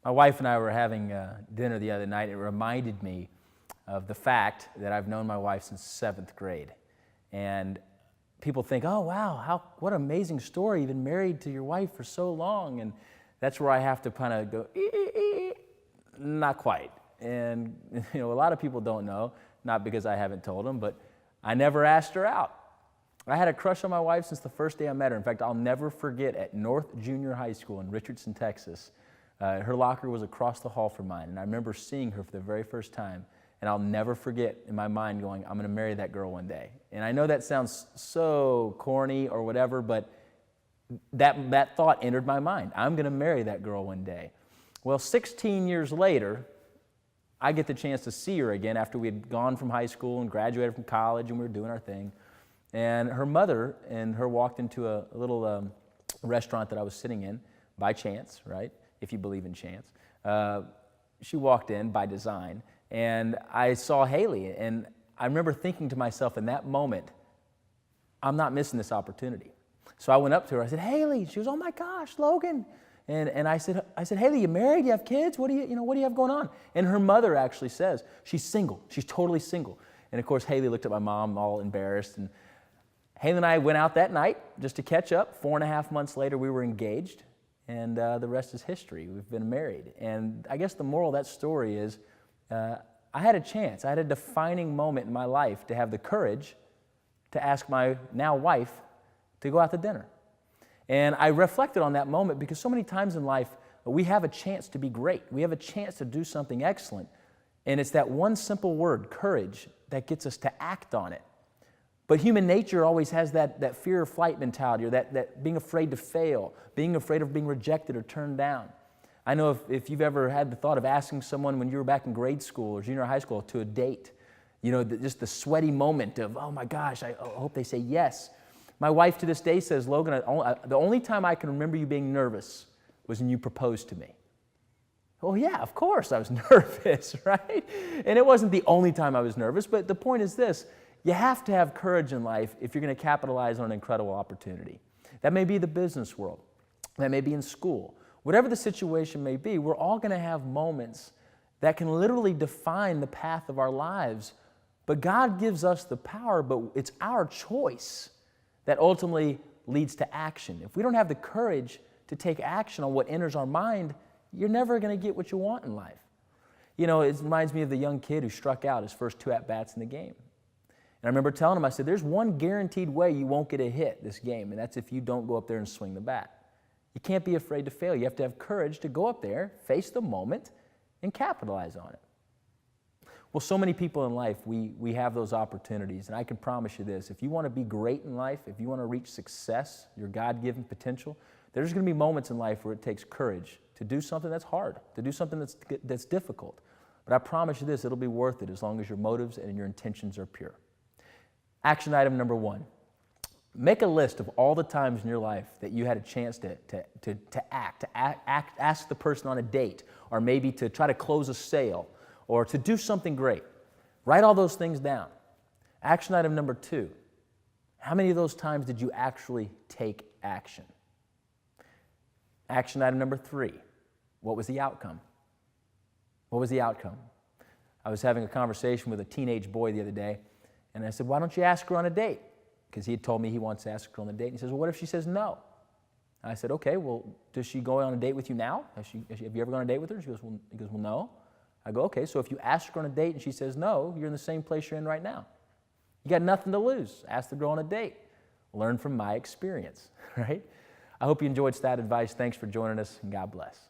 My wife and I were having dinner the other night. It reminded me of the fact that I've known my wife since 7th grade. And people think, oh, wow, what an amazing story. You've been married to your wife for so long. And that's where I have to kind of go, not quite. And a lot of people don't know, not because I haven't told them, but I never asked her out. I had a crush on my wife since the first day I met her. In fact, I'll never forget at North Junior High School in Richardson, Texas. Her locker was across the hall from mine, and I remember seeing her for the very first time, and I'll never forget in my mind going, I'm going to marry that girl one day. And I know that sounds so corny or whatever, but that thought entered my mind. I'm going to marry that girl one day. Well, 16 years later, I get the chance to see her again after we had gone from high school and graduated from college, and we were doing our thing. And her mother and her walked into a little restaurant that I was sitting in by chance, right? If you believe in chance. She walked in by design, and I saw Haley, and I remember thinking to myself in that moment, I'm not missing this opportunity. So I went up to her, I said, Haley. She goes, oh my gosh, Logan. And I said, Haley, you married? You have kids? What do you have going on? And her mother actually says, she's single. She's totally single. And of course, Haley looked at my mom all embarrassed, and Haley and I went out that night just to catch up. 4.5 months later, we were engaged, and the rest is history. We've been married. And I guess the moral of that story is I had a chance. I had a defining moment in my life to have the courage to ask my now wife to go out to dinner. And I reflected on that moment because so many times in life, we have a chance to be great. We have a chance to do something excellent. And it's that one simple word, courage, that gets us to act on it. But human nature always has that fear of flight mentality, or that being afraid to fail, being afraid of being rejected or turned down. I know if you've ever had the thought of asking someone when you were back in grade school or junior high school to a date, just the sweaty moment of, oh my gosh, I hope they say yes. My wife to this day says, Logan, the only time I can remember you being nervous was when you proposed to me. Well, yeah, of course I was nervous, right? And it wasn't the only time I was nervous, but the point is this. You have to have courage in life if you're going to capitalize on an incredible opportunity. That may be the business world. That may be in school. Whatever the situation may be, we're all going to have moments that can literally define the path of our lives. But God gives us the power, but it's our choice that ultimately leads to action. If we don't have the courage to take action on what enters our mind, you're never going to get what you want in life. It reminds me of the young kid who struck out his first 2 at-bats in the game. And I remember telling him, I said, there's one guaranteed way you won't get a hit this game, and that's if you don't go up there and swing the bat. You can't be afraid to fail. You have to have courage to go up there, face the moment, and capitalize on it. Well, so many people in life, we have those opportunities, and I can promise you this. If you want to be great in life, if you want to reach success, your God-given potential, there's going to be moments in life where it takes courage to do something that's hard, to do something that's difficult. But I promise you this, it'll be worth it as long as your motives and your intentions are pure. Action item number 1, make a list of all the times in your life that you had a chance to ask the person on a date, or maybe to try to close a sale, or to do something great. Write all those things down. Action item number 2, how many of those times did you actually take action? Action item number 3, what was the outcome? What was the outcome? I was having a conversation with a teenage boy the other day, and I said, why don't you ask her on a date? Because he had told me he wants to ask her on a date. And he says, well, what if she says no? And I said, okay, well, does she go on a date with you now? Have you ever gone on a date with her? He goes, well, no. I go, okay, so if you ask her on a date and she says no, you're in the same place you're in right now. You got nothing to lose. Ask the girl on a date. Learn from my experience, right? I hope you enjoyed Stat Advice. Thanks for joining us, and God bless.